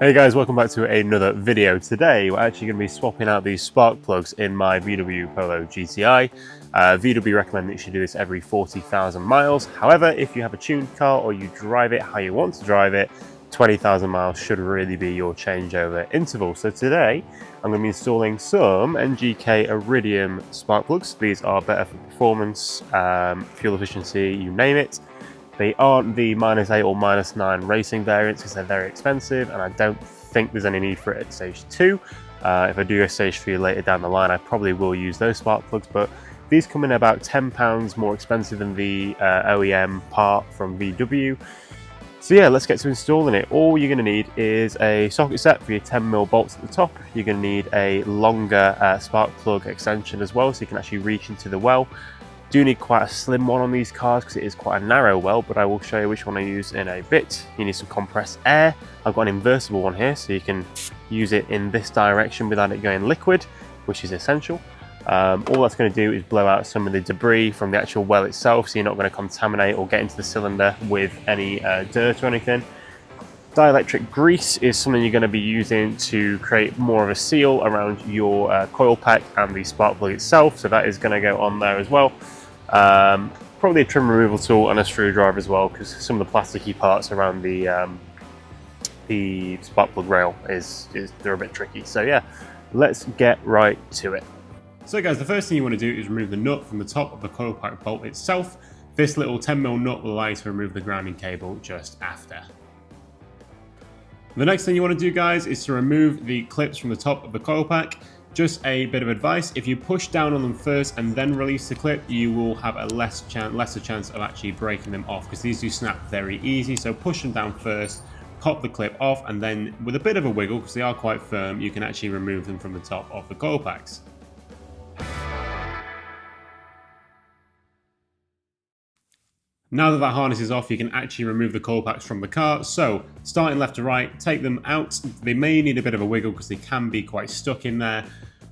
Hey guys, welcome back to another video. Today we're actually going to be swapping out these spark plugs in my VW Polo GTI. VW recommend that you should do this every 40,000 miles. However, if you have a tuned car or you drive it how you want to drive it, 20,000 miles should really be your changeover interval. So today I'm going to be installing some NGK iridium spark plugs. These are better for performance, fuel efficiency, you name it. They aren't the -8 or -9 racing variants because they're very expensive, and I don't think there's any need for it at stage 2. If I do go stage 3 later down the line, I probably will use those spark plugs, but these come in about £10 more expensive than the OEM part from VW. So yeah, let's get to installing it. All you're going to need is a socket set for your 10mm bolts at the top. You're going to need a longer spark plug extension as well, so you can actually reach into the well. Do need quite a slim one on these cars because it is quite a narrow well, but I will show you which one I use in a bit. You need some compressed air. I've got an inversible one here, so you can use it in this direction without it going liquid, which is essential. All that's going to do is blow out some of the debris from the actual well itself, so you're not going to contaminate or get into the cylinder with any dirt or anything. Dielectric grease is something you're going to be using to create more of a seal around your coil pack and the spark plug itself, so that is going to go on there as well. Probably a trim removal tool and a screwdriver as well, because some of the plasticky parts around the spark plug rail they're a bit tricky. So yeah, let's get right to it. So guys, the first thing you want to do is remove the nut from the top of the coil pack bolt itself. This little 10mm nut will allow you to remove the grounding cable just after. The next thing you want to do, guys, is to remove the clips from the top of the coil pack. Just a bit of advice, if you push down on them first and then release the clip, you will have a lesser chance of actually breaking them off, because these do snap very easy. So push them down first, pop the clip off, and then with a bit of a wiggle, because they are quite firm, you can actually remove them from the top of the coil packs. Now that that harness is off, you can actually remove the coil packs from the car. So starting left to right, take them out. They may need a bit of a wiggle because they can be quite stuck in there,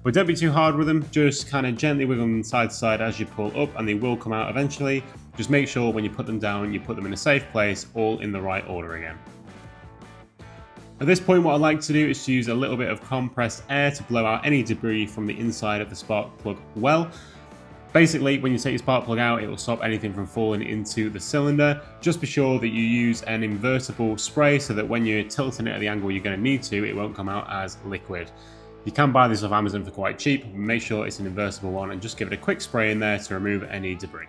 but don't be too hard with them. Just kind of gently wiggle them side to side as you pull up, and they will come out eventually. Just make sure when you put them down, you put them in a safe place, all in the right order again. At this point, what I like to do is to use a little bit of compressed air to blow out any debris from the inside of the spark plug well. Basically, when you take your spark plug out, it will stop anything from falling into the cylinder. Just be sure that you use an invertible spray so that when you're tilting it at the angle you're going to need to, it won't come out as liquid. You can buy this off Amazon for quite cheap, but make sure it's an invertible one and just give it a quick spray in there to remove any debris.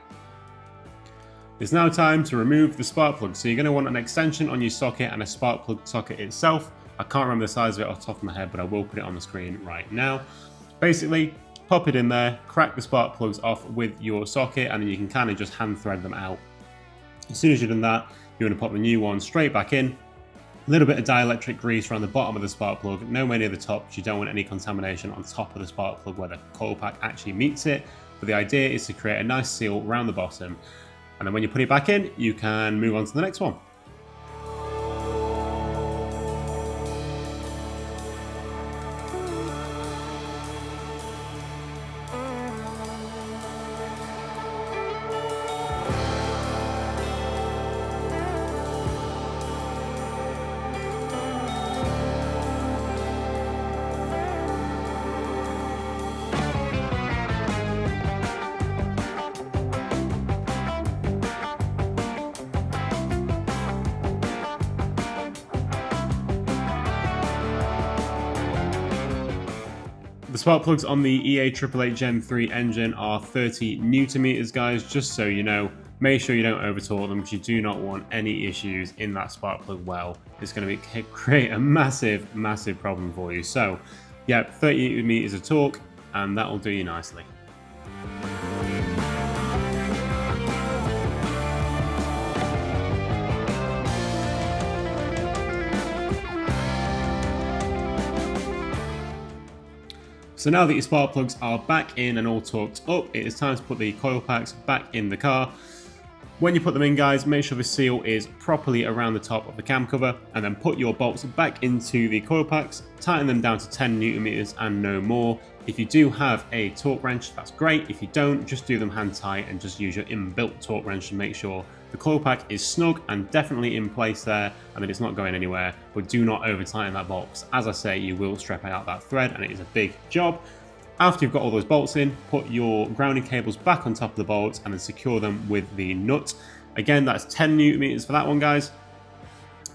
It's now time to remove the spark plug. So you're going to want an extension on your socket and a spark plug socket itself. I can't remember the size of it off the top of my head, but I will put it on the screen right now. Basically, pop it in there, crack the spark plugs off with your socket, and then you can kind of just hand thread them out. As soon as you've done that, you want to pop the new one straight back in. A little bit of dielectric grease around the bottom of the spark plug, nowhere near the top, because you don't want any contamination on top of the spark plug where the coil pack actually meets it. But the idea is to create a nice seal around the bottom, and then when you put it back in, you can move on to the next one. The spark plugs on the EA888 Gen 3 engine are 30 Nm, guys, just so you know. Make sure you don't over torque them, because you do not want any issues in that spark plug well. It's going to create a massive problem for you. So yeah, 30 Nm of torque, and that will do you nicely. So now that your spark plugs are back in and all torqued up, it is time to put the coil packs back in the car. When you put them in, guys, make sure the seal is properly around the top of the cam cover, and then put your bolts back into the coil packs, tighten them down to 10 Nm and no more. If you do have a torque wrench, that's great. If you don't, just do them hand tight and just use your inbuilt torque wrench to make sure the coil pack is snug and definitely in place there, and that it's not going anywhere, but do not over tighten that bolt, because as I say, you will strip out that thread and it is a big job. After you've got all those bolts in, put your grounding cables back on top of the bolts and then secure them with the nut. Again, that's 10 Newton meters for that one, guys.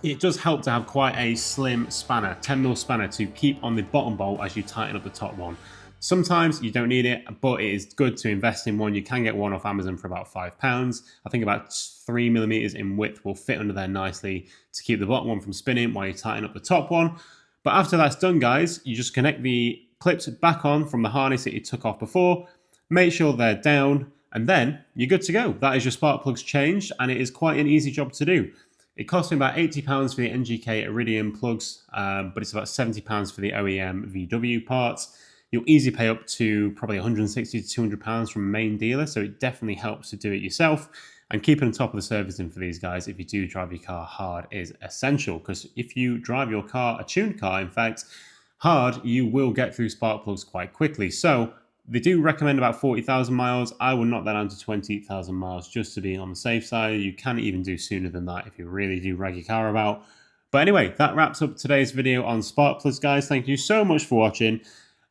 It does help to have quite a slim spanner, 10mm spanner, to keep on the bottom bolt as you tighten up the top one. Sometimes you don't need it, but it is good to invest in one. You can get one off Amazon for about £5. I think about 3mm in width will fit under there nicely to keep the bottom one from spinning while you tighten up the top one. But after that's done, guys, you just connect the clips back on from the harness that you took off before. Make sure they're down, and then you're good to go. That is your spark plugs changed, and it is quite an easy job to do. It cost me about £80 for the NGK iridium plugs, but it's about £70 for the OEM VW parts. You'll easily pay up to probably £160 to £200 from a main dealer, so it definitely helps to do it yourself. And keeping on top of the servicing for these guys, if you do drive your car hard, is essential, because if you drive your car, a tuned car in fact, hard, you will get through spark plugs quite quickly. So they do recommend about 40,000 miles. I will knock that down to 20,000 miles just to be on the safe side. You can even do sooner than that if you really do rag your car about. But anyway, that wraps up today's video on spark plugs, guys. Thank you so much for watching.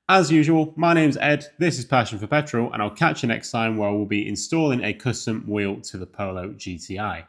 As usual, my name's Ed, this is Passion for Petrol, and I'll catch you next time where we'll be installing a custom wheel to the Polo GTI.